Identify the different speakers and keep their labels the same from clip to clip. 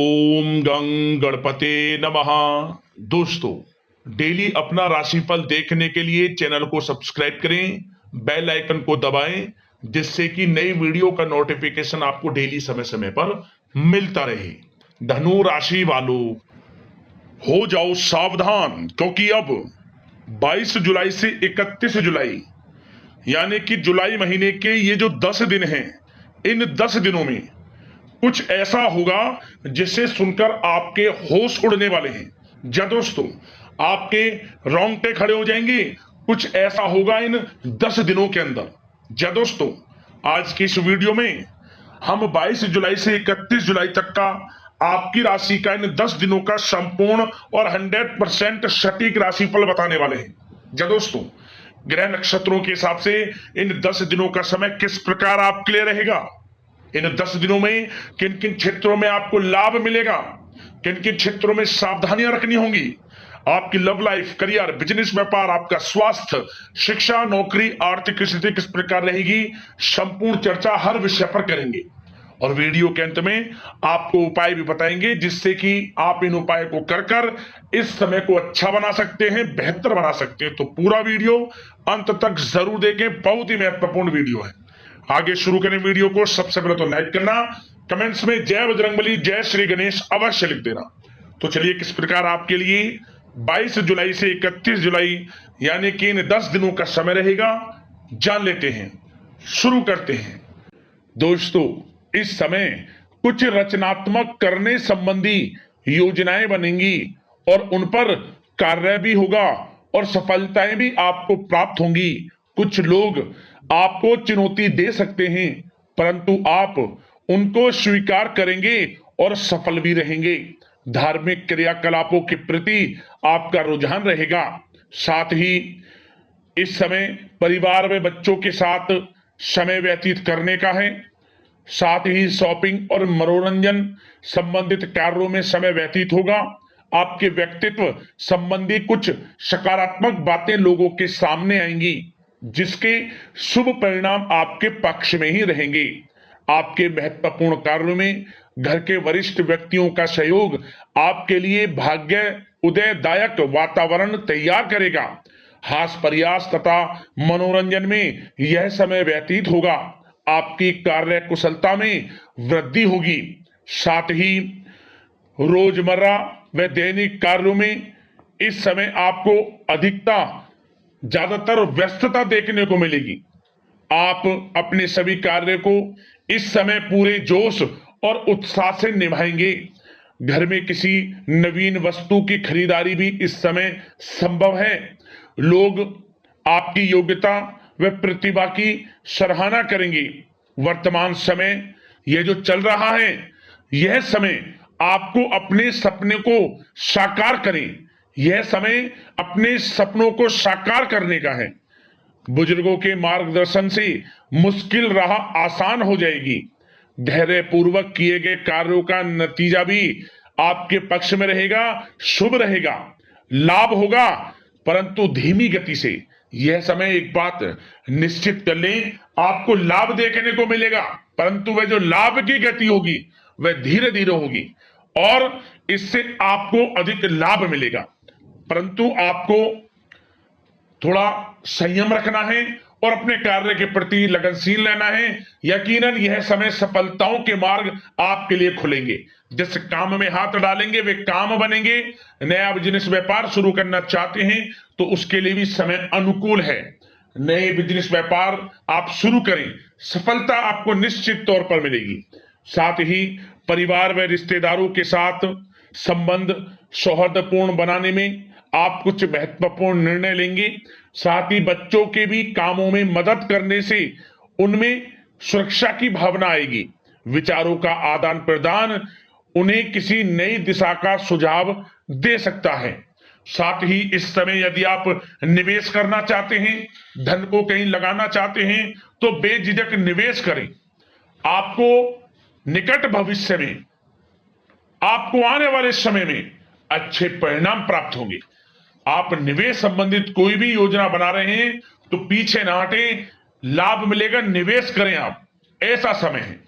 Speaker 1: ओम गं गणपते नमः। दोस्तों, डेली अपना राशिफल देखने के लिए चैनल को सब्सक्राइब करें, बेल आइकन को दबाएं, जिससे कि नई वीडियो का नोटिफिकेशन आपको डेली समय समय पर मिलता रहे। धनु राशि वालों, हो जाओ सावधान, क्योंकि अब 22 जुलाई से 31 जुलाई यानी कि जुलाई महीने के ये जो 10 दिन हैं, इन 10 दिनों में कुछ ऐसा होगा जिसे सुनकर आपके होश उड़ने वाले हैं। या दोस्तों, आपके रोंगटे खड़े हो जाएंगे। कुछ ऐसा होगा इन 10 दिनों के अंदर। या दोस्तों, आज की इस वीडियो में हम 22 जुलाई से 31 जुलाई तक का आपकी राशि का इन 10 दिनों का संपूर्ण और 100% सटीक राशिफल बताने वाले हैं। या दोस्तों, ग्रह नक्षत्रों के हिसाब से इन 10 दिनों का समय किस प्रकार आपके लिए रहेगा, इन 10 दिनों में किन किन क्षेत्रों में आपको लाभ मिलेगा, किन किन क्षेत्रों में सावधानियां रखनी होंगी, आपकी लव लाइफ, करियर, बिजनेस, व्यापार, आपका स्वास्थ्य, शिक्षा, नौकरी, आर्थिक स्थिति किस प्रकार रहेगी, संपूर्ण चर्चा हर विषय पर करेंगे। और वीडियो के अंत में आपको उपाय भी बताएंगे, जिससे कि आप इन उपाय को कर इस समय को अच्छा बना सकते हैं, बेहतर बना सकते हैं। तो पूरा वीडियो अंत तक जरूर देखें, बहुत ही महत्वपूर्ण वीडियो है। आगे शुरू करें वीडियो को। सबसे पहले तो लाइक करना, कमेंट्स में जय बजरंगबली, जय श्री गणेश अवश्य लिख देना। तो चलिए, किस प्रकार आपके लिए 22 जुलाई से 31 जुलाई यानी कि इन 10 दिनों का समय रहेगा, जान लेते हैं, शुरू करते हैं। दोस्तों, इस समय कुछ रचनात्मक करने संबंधी योजनाएं बनेंगी और उन पर कार्य भी होगा और सफलताएं भी आपको प्राप्त होंगी। कुछ लोग आपको चुनौती दे सकते हैं, परंतु आप उनको स्वीकार करेंगे और सफल भी रहेंगे। धार्मिक क्रियाकलापों के प्रति आपका रुझान रहेगा। साथ ही इस समय परिवार में बच्चों के साथ समय व्यतीत करने का है। साथ ही शॉपिंग और मनोरंजन संबंधित कार्यों में समय व्यतीत होगा। आपके व्यक्तित्व संबंधी कुछ सकारात्मक बातें लोगों के सामने आएंगी, जिसके शुभ परिणाम आपके पक्ष में ही रहेंगे। आपके महत्वपूर्ण कार्यों में घर के वरिष्ठ व्यक्तियों का सहयोग आपके लिए भाग्य उदयदायक वातावरण तैयार करेगा। हास प्रयास तथा मनोरंजन में यह समय व्यतीत होगा। आपकी कार्य कुशलता में वृद्धि होगी। साथ ही रोजमर्रा व दैनिक कार्यों में इस समय आपको ज्यादातर व्यस्तता देखने को मिलेगी। आप अपने सभी कार्य को इस समय पूरे जोश और उत्साह से निभाएंगे। घर में किसी नवीन वस्तु की खरीदारी भी इस समय संभव है। लोग आपकी योग्यता व प्रतिभा की सराहना करेंगे। वर्तमान समय यह जो चल रहा है, यह समय आपको अपने सपने को साकार करें, यह समय अपने सपनों को साकार करने का है। बुजुर्गों के मार्गदर्शन से मुश्किल राह आसान हो जाएगी। धैर्य पूर्वक किए गए कार्यों का नतीजा भी आपके पक्ष में रहेगा, शुभ रहेगा। लाभ होगा, परंतु धीमी गति से। यह समय एक बात निश्चित कर लें, आपको लाभ देखने को मिलेगा, परंतु वह जो लाभ की गति होगी वह धीरे धीरे होगी और इससे आपको अधिक लाभ मिलेगा। परंतु आपको थोड़ा संयम रखना है और अपने कार्य के प्रति लगनशील रहना है। यकीनन यह समय सफलताओं के मार्ग आपके लिए खुलेंगे। जिस काम में हाथ डालेंगे वे काम बनेंगे। नया बिजनेस व्यापार शुरू करना चाहते हैं तो उसके लिए भी समय अनुकूल है। नए बिजनेस व्यापार आप शुरू करें, सफलता आपको निश्चित तौर पर मिलेगी। साथ ही परिवार व रिश्तेदारों के साथ संबंध सौहार्दपूर्ण बनाने में आप कुछ महत्वपूर्ण निर्णय लेंगे। साथ ही बच्चों के भी कामों में मदद करने से उनमें सुरक्षा की भावना आएगी। विचारों का आदान प्रदान उन्हें किसी नई दिशा का सुझाव दे सकता है। साथ ही इस समय यदि आप निवेश करना चाहते हैं, धन को कहीं लगाना चाहते हैं, तो बेझिझक निवेश करें। आपको निकट भविष्य में, आपको आने वाले समय में अच्छे परिणाम प्राप्त होंगे। आप निवेश संबंधित कोई भी योजना बना रहे हैं तो पीछे ना हटें, लाभ मिलेगा, निवेश करें आप, ऐसा समय है।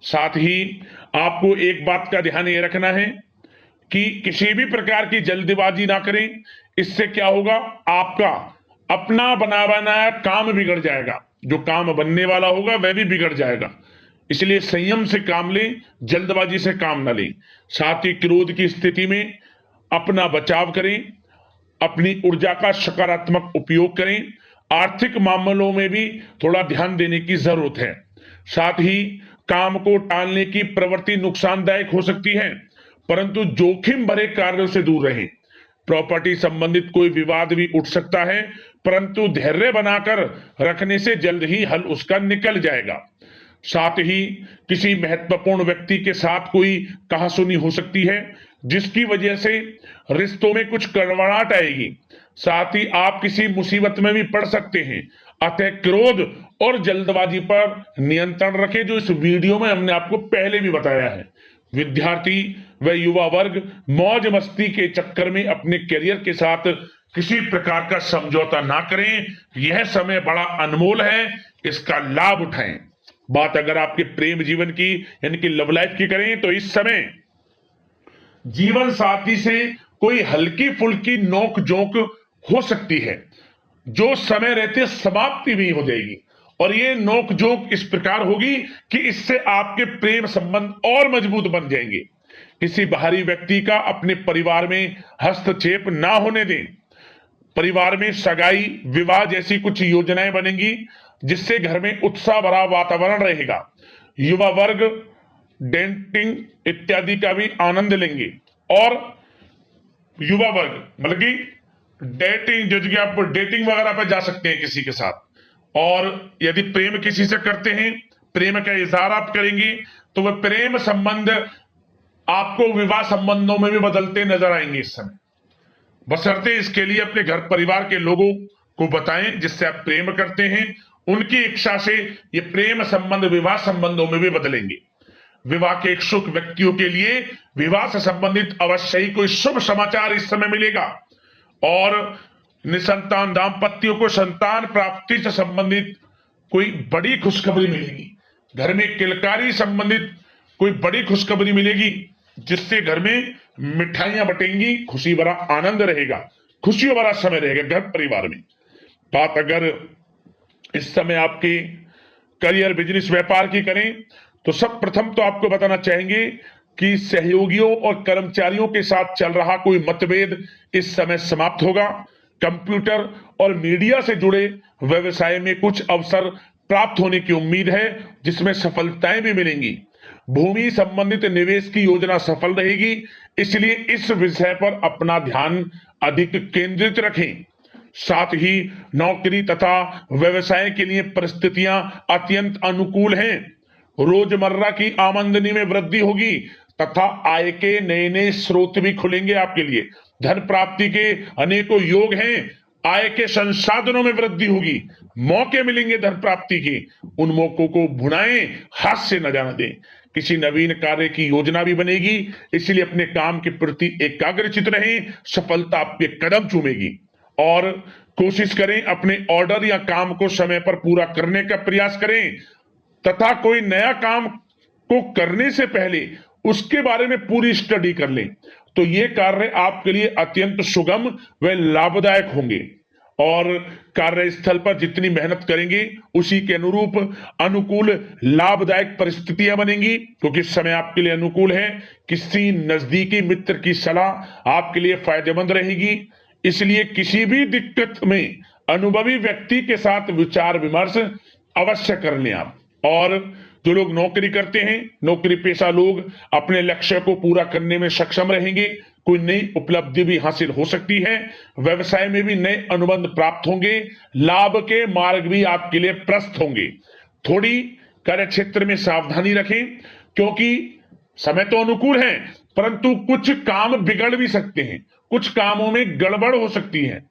Speaker 1: साथ ही आपको एक बात का ध्यान ये रखना है कि किसी भी प्रकार की जल्दबाजी ना करें। इससे क्या होगा, आपका अपना बना बनाया काम बिगड़ जाएगा, जो काम बनने वाला होगा वह भी बिगड़ जाएगा। इसलिए संयम से काम लें, जल्दबाजी से काम न लें। साथ ही क्रोध की स्थिति में अपना बचाव करें, अपनी ऊर्जा का सकारात्मक उपयोग करें। आर्थिक मामलों में भी थोड़ा ध्यान देने की जरूरत है। साथ ही काम को टालने की प्रवृत्ति नुकसानदायक हो सकती है, परंतु जोखिम भरे कार्यों से दूर रहें। प्रॉपर्टी संबंधित कोई विवाद भी उठ सकता है, परंतु धैर्य बनाकर रखने से जल्द ही हल उसका निकल जाएगा। साथ ही किसी महत्वपूर्ण व्यक्ति के साथ कोई कहासुनी हो सकती है, जिसकी वजह से रिश्तों में कुछ कड़वाहट आएगी। साथ ही आप किसी मुसीबत में भी पड़ सकते हैं। अतः क्रोध और जल्दबाजी पर नियंत्रण रखें, जो इस वीडियो में हमने आपको पहले भी बताया है। विद्यार्थी व युवा वर्ग मौज मस्ती के चक्कर में अपने करियर के साथ किसी प्रकार का समझौता ना करें। यह समय बड़ा अनमोल है, इसका लाभ उठाएं। बात अगर आपके प्रेम जीवन की यानी कि लव लाइफ की करें तो इस समय जीवन साथी से कोई हल्की फुल्की नोक झोंक हो सकती है, जो समय रहते समाप्ति भी हो जाएगी। और ये नोक झोंक इस प्रकार होगी कि इससे आपके प्रेम संबंध और मजबूत बन जाएंगे। किसी बाहरी व्यक्ति का अपने परिवार में हस्तक्षेप ना होने दें। परिवार में सगाई विवाह जैसी कुछ योजनाएं बनेंगी, जिससे घर में उत्साह भरा वातावरण रहेगा। युवा वर्ग डेटिंग इत्यादि का भी आनंद लेंगे। और युवा वर्ग मतलब कि डेटिंग, जैसे कि आप डेटिंग वगैरह पर जा सकते हैं किसी के साथ। और यदि प्रेम किसी से करते हैं, प्रेम का इजहार आप करेंगे, तो वह प्रेम संबंध आपको विवाह संबंधों में भी बदलते नजर आएंगे इस समय। बशर्ते इसके लिए अपने घर परिवार के लोगों को बताएं जिससे आप प्रेम करते हैं। उनकी इच्छा से ये प्रेम संबंध विवाह संबंधों में भी बदलेंगे। विवाह के इच्छुक व्यक्तियों के लिए विवाह से संबंधित अवश्य ही कोई शुभ समाचार इस समय मिलेगा। और निसंतान दाम्पत्यों को संतान प्राप्ति से संबंधित कोई बड़ी खुशखबरी मिलेगी। घर में किलकारी संबंधित कोई बड़ी खुशखबरी मिलेगी, जिससे घर में मिठाइयां बटेंगी, खुशी भरा आनंद रहेगा, खुशियों भरा समय रहेगा घर परिवार में। बात अगर इस समय आपके करियर बिजनेस व्यापार की करें तो सब प्रथम तो आपको बताना चाहेंगे कि सहयोगियों और कर्मचारियों के साथ चल रहा कोई मतभेद इस समय समाप्त होगा। कंप्यूटर और मीडिया से जुड़े व्यवसाय में कुछ अवसर प्राप्त होने की उम्मीद है, जिसमें सफलताएं भी मिलेंगी। भूमि संबंधित निवेश की योजना सफल रहेगी, इसलिए इस विषय पर अपना ध्यान अधिक केंद्रित रखें। साथ ही नौकरी तथा व्यवसाय के लिए परिस्थितियां अत्यंत अनुकूल हैं। रोजमर्रा की आमदनी में वृद्धि होगी तथा आय के नए नए स्रोत भी खुलेंगे आपके लिए। धन प्राप्ति के अनेकों योग हैं। आय के संसाधनों में वृद्धि होगी, मौके मिलेंगे धन प्राप्ति के। उन मौकों को भुनाएं, हाथ से न जाने दें। किसी नवीन कार्य की योजना भी बनेगी, इसलिए अपने काम के प्रति एकाग्रचित रहें। सफलता आपके कदम चूमेगी। और कोशिश करें अपने ऑर्डर या काम को समय पर पूरा करने का प्रयास करें तथा कोई नया काम को करने से पहले उसके बारे में पूरी स्टडी कर लें, तो ये कार्य आपके लिए अत्यंत सुगम व लाभदायक होंगे। और कार्यस्थल पर जितनी मेहनत करेंगे उसी के अनुरूप अनुकूल लाभदायक परिस्थितियां बनेंगी, क्योंकि समय आपके लिए अनुकूल है। किसी नजदीकी मित्र की सलाह आपके लिए फायदेमंद रहेगी, इसलिए किसी भी दिक्कत में अनुभवी व्यक्ति के साथ विचार विमर्श अवश्य कर लें आप। और जो लोग नौकरी करते हैं, नौकरी पेशा लोग अपने लक्ष्य को पूरा करने में सक्षम रहेंगे। कोई नई उपलब्धि भी हासिल हो सकती है। व्यवसाय में भी नए अनुबंध प्राप्त होंगे। लाभ के मार्ग भी आपके लिए प्रशस्त होंगे। थोड़ी कार्य क्षेत्र में सावधानी रखें, क्योंकि समय तो अनुकूल है, परंतु कुछ काम बिगड़ भी सकते हैं, कुछ कामों में गड़बड़ हो सकती है।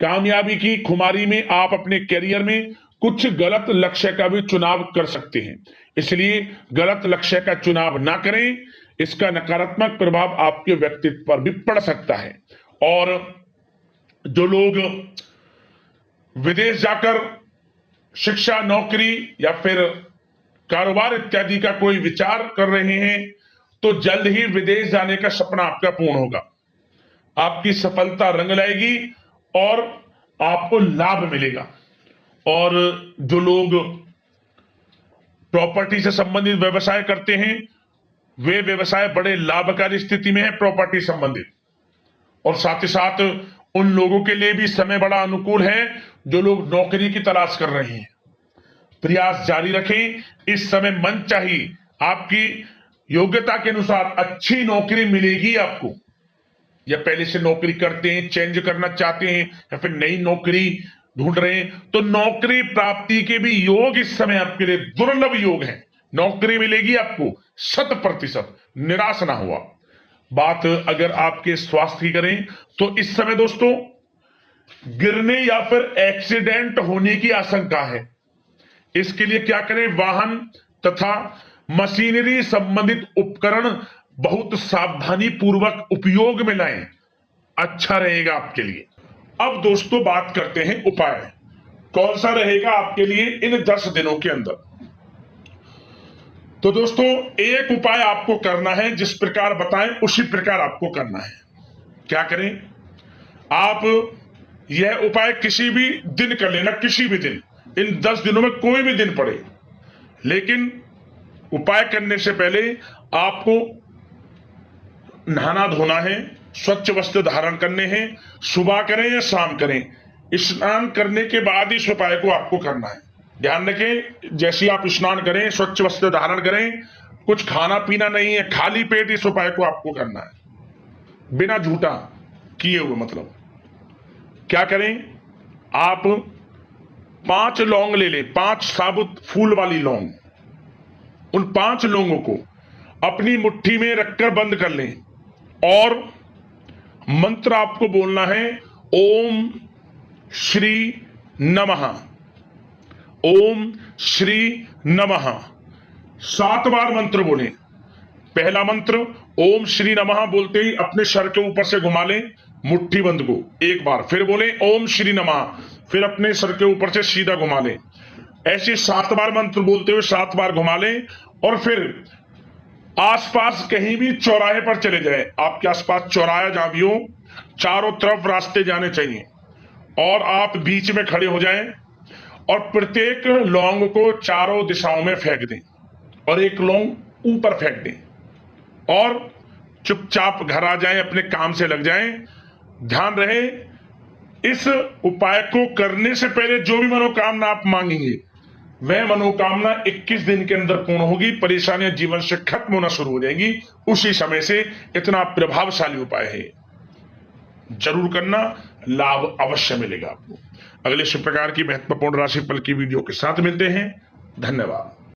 Speaker 1: कामयाबी की खुमारी में आप अपने करियर में कुछ गलत लक्ष्य का भी चुनाव कर सकते हैं, इसलिए गलत लक्ष्य का चुनाव ना करें। इसका नकारात्मक प्रभाव आपके व्यक्तित्व पर भी पड़ सकता है। और जो लोग विदेश जाकर शिक्षा, नौकरी या फिर कारोबार इत्यादि का कोई विचार कर रहे हैं, तो जल्द ही विदेश जाने का सपना आपका पूर्ण होगा। आपकी सफलता रंग लाएगी और आपको लाभ मिलेगा। और जो लोग प्रॉपर्टी से संबंधित व्यवसाय करते हैं, वे व्यवसाय बड़े लाभकारी स्थिति में है प्रॉपर्टी संबंधित। और साथ ही साथ उन लोगों के लिए भी समय बड़ा अनुकूल है जो लोग नौकरी की तलाश कर रहे हैं। प्रयास जारी रखें, इस समय मन चाहिए आपकी योग्यता के अनुसार अच्छी नौकरी मिलेगी आपको। या पहले से नौकरी करते हैं, चेंज करना चाहते हैं, या फिर नई नौकरी ढूंढ रहे हैं, तो नौकरी प्राप्ति के भी योग इस समय आपके लिए दुर्लभ योग है। नौकरी मिलेगी आपको 100%, निराश ना हुआ। बात अगर आपके स्वास्थ्य की करें तो इस समय दोस्तों गिरने या फिर एक्सीडेंट होने की आशंका है। इसके लिए क्या करें, वाहन तथा मशीनरी संबंधित उपकरण बहुत सावधानी पूर्वक उपयोग में लाएं, अच्छा रहेगा आपके लिए। अब दोस्तों बात करते हैं उपाय, कौन सा रहेगा आपके लिए इन 10 दिनों के अंदर। तो दोस्तों एक उपाय आपको करना है, जिस प्रकार बताएं उसी प्रकार आपको करना है। क्या करें, आप यह उपाय किसी भी दिन कर लेना, किसी भी दिन, इन 10 दिनों में कोई भी दिन पड़े। लेकिन उपाय करने से पहले आपको नहाना धोना है, स्वच्छ वस्त्र धारण करने हैं, सुबह करें या शाम करें। स्नान करने के बाद इस उपाय को आपको करना है। ध्यान रखें, जैसे आप स्नान करें, स्वच्छ वस्त्र धारण करें, कुछ खाना पीना नहीं है, खाली पेट इस उपाय को आपको करना है, बिना झूठा किए हुए। मतलब क्या करें, आप 5 लौंग ले लें, 5 साबुत फूल वाली लौंग। उन 5 लौंगों को अपनी मुट्ठी में रखकर बंद कर लें और मंत्र आपको बोलना है, ओम श्री नमः, ओम श्री नमः। 7 बार मंत्र बोलें। पहला मंत्र ओम श्री नमः बोलते ही अपने सर के ऊपर से घुमा लें मुट्ठी बंद को एक बार, फिर बोले ओम श्री नमः, फिर अपने सर के ऊपर से सीधा घुमा लें। ऐसे 7 बार मंत्र बोलते हुए 7 बार घुमा लें और फिर आसपास कहीं भी चौराहे पर चले जाए। आपके आसपास चौराहा जहां भी हो, चारों तरफ रास्ते जाने चाहिए और आप बीच में खड़े हो जाएं और प्रत्येक लौंग को चारों दिशाओं में फेंक दें और एक लौंग ऊपर फेंक दें और चुपचाप घर आ जाएं, अपने काम से लग जाएं। ध्यान रहे, इस उपाय को करने से पहले जो भी मनोकामना आप मांगेंगे वह मनोकामना 21 दिन के अंदर पूर्ण होगी। परेशानियां जीवन से खत्म होना शुरू हो जाएंगी उसी समय से। इतना प्रभावशाली उपाय है, जरूर करना, लाभ अवश्य मिलेगा आपको। अगले इस प्रकार की महत्वपूर्ण राशिफल की वीडियो के साथ मिलते हैं। धन्यवाद।